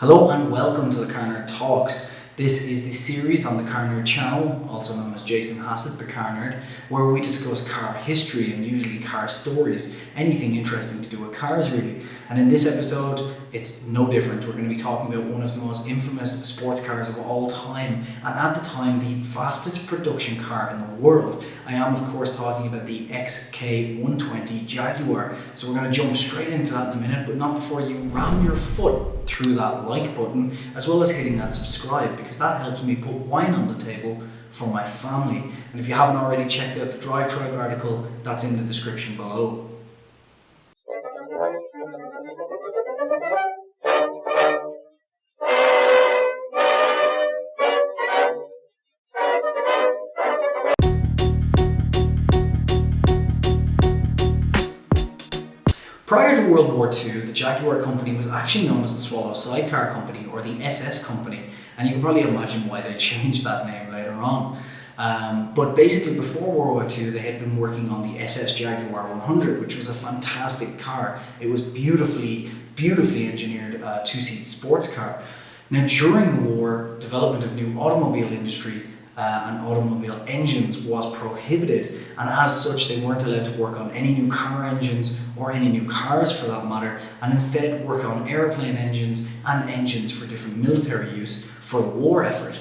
Hello and welcome to the Garnered Talks. This is the series on the Garnered channel, also known as Jason Hassett, the Garnered, where we discuss car history and usually car stories, anything interesting to do with cars really. And in this episode, it's no different. We're going to be talking about one of the most infamous sports cars of all time, and at the time the fastest production car in the world. I am of course talking about the XK120 Jaguar. So we're going to jump straight into that in a minute, but not before you ram your foot through that like button, as well as hitting that subscribe, because that helps me put wine on the table for my family. And if you haven't already checked out the Drive Tribe article, that's in the description below. Prior to World War II, the Jaguar company was actually known as the Swallow Sidecar Company, or the SS Company, and you can probably imagine why they changed that name later on. But basically before World War II, they had been working on the SS Jaguar 100, which was a fantastic car. It was beautifully engineered two-seat sports car. Now during the war, development of new automobile industry and automobile engines was prohibited, and as such they weren't allowed to work on any new car engines or any new cars for that matter, and instead work on airplane engines and engines for different military use for the war effort.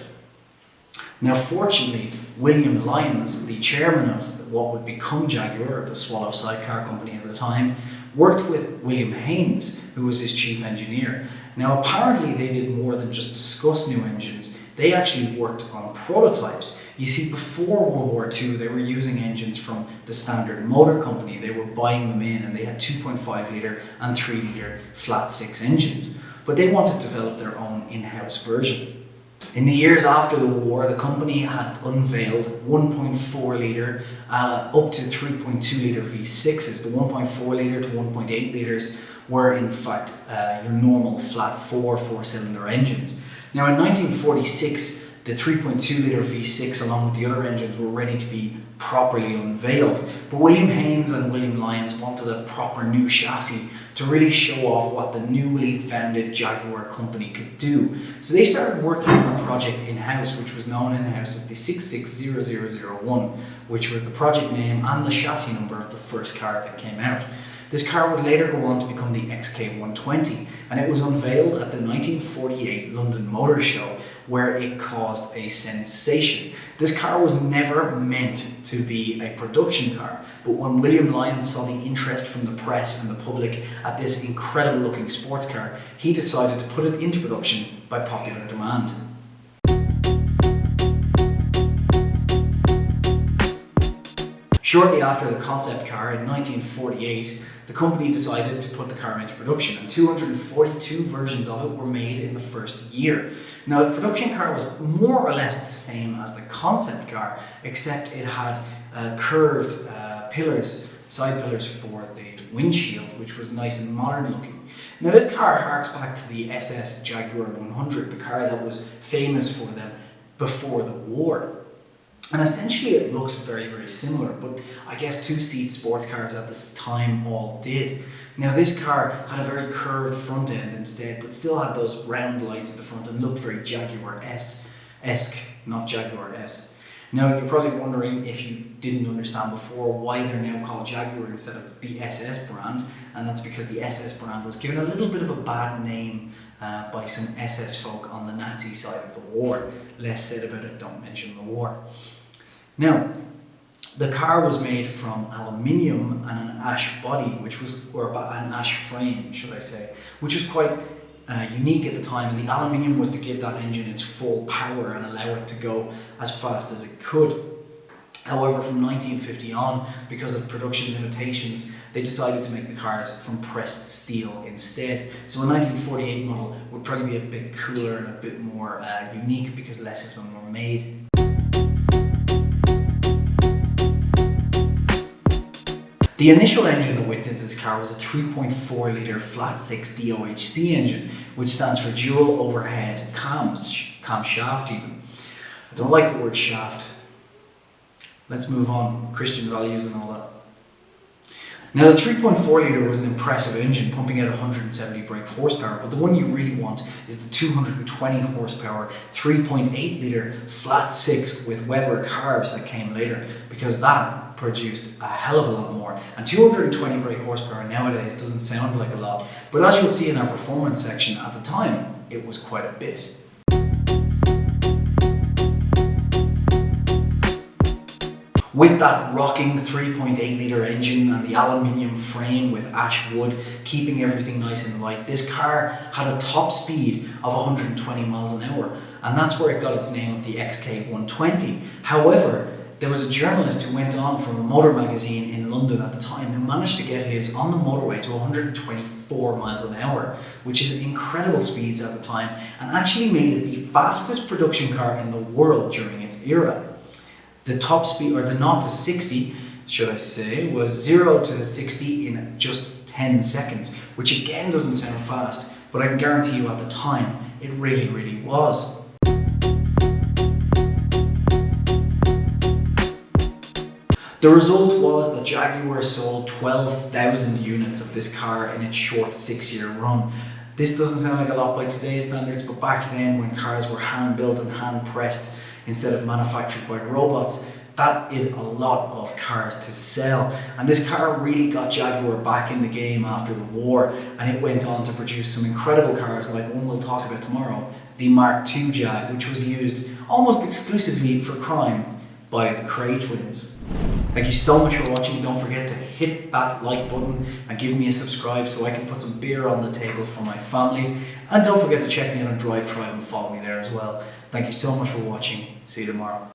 Now fortunately, William Lyons, the chairman of what would become Jaguar, the Swallow Sidecar Company at the time, worked with William Haynes, who was his chief engineer. Now apparently they did more than just discuss new engines. They actually worked on prototypes. You see, before World War II, they were using engines from the Standard Motor Company. They were buying them in, and they had 2.5 litre and 3 litre flat six engines. But they wanted to develop their own in-house version. In the years after the war, the company had unveiled 1.4 litre up to 3.2 litre V6s. The 1.4 litre to 1.8 litres were in fact your normal flat four-cylinder engines. Now in 1946, the 3.2 litre V6 along with the other engines were ready to be properly unveiled, but William Haynes and William Lyons wanted a proper new chassis to really show off what the newly founded Jaguar company could do. So they started working on a project in-house, which was known in-house as the 660001, which was the project name and the chassis number of the first car that came out. This car would later go on to become the XK120, and it was unveiled at the 1948 London Motor Show, where it caused a sensation. This car was never meant to be a production car, but when William Lyons saw the interest from the press and the public at this incredible looking sports car, he decided to put it into production by popular demand. Shortly after the concept car in 1948, the company decided to put the car into production, and 242 versions of it were made in the first year. Now the production car was more or less the same as the concept car, except it had curved pillars, side pillars for the windshield, which was nice and modern looking. Now this car harks back to the SS Jaguar 100, the car that was famous for them before the war. And essentially it looks very similar, but I guess two-seat sports cars at this time all did. Now this car had a very curved front end instead, but still had those round lights at the front and looked very Jaguar-esque, not Jaguar-esque. Now you're probably wondering, if you didn't understand before, why they're now called Jaguar instead of the SS brand, and that's because the SS brand was given a little bit of a bad name by some SS folk on the Nazi side of the war. Less said about it, don't mention the war. Now, the car was made from aluminium and an ash body, or an ash frame, should I say, which was quite unique at the time, and the aluminium was to give that engine its full power and allow it to go as fast as it could. However, from 1950 on, because of production limitations, they decided to make the cars from pressed steel instead. So a 1948 model would probably be a bit cooler and a bit more unique because less of them were made. The initial engine that went into this car was a 3.4 litre flat six DOHC engine, which stands for dual overhead camshaft even. I don't like the word shaft. Let's move on, Christian values and all that. Now the 3.4 litre was an impressive engine, pumping out 170 brake horsepower, but the one you really want is the 220 horsepower 3.8 litre flat 6 with Weber carbs that came later, because that produced a hell of a lot more. And 220 brake horsepower nowadays doesn't sound like a lot, but as you'll see in our performance section, at the time it was quite a bit. With that rocking 3.8 litre engine and the aluminium frame with ash wood keeping everything nice and light, this car had a top speed of 120 miles an hour, and that's where it got its name of the XK120. However, there was a journalist who went on from a motor magazine in London at the time who managed to get his on the motorway to 124 miles an hour, which is incredible speeds at the time, and actually made it the fastest production car in the world during its era. The top speed, or the 0 to 60, should I say, was 0 to 60 in just 10 seconds, which again doesn't sound fast, but I can guarantee you at the time, it really was. The result was that Jaguar sold 12,000 units of this car in its short 6-year run. This doesn't sound like a lot by today's standards, but back then when cars were hand-built and hand-pressed instead of manufactured by robots, that is a lot of cars to sell. And this car really got Jaguar back in the game after the war, and it went on to produce some incredible cars like one we'll talk about tomorrow, the Mark II Jag, which was used almost exclusively for crime by the Cray twins. Thank you so much for watching. Don't forget to hit that like button and give me a subscribe so I can put some beer on the table for my family. And don't forget to check me out on Drive Tribe and follow me there as well. Thank you so much for watching. See you tomorrow.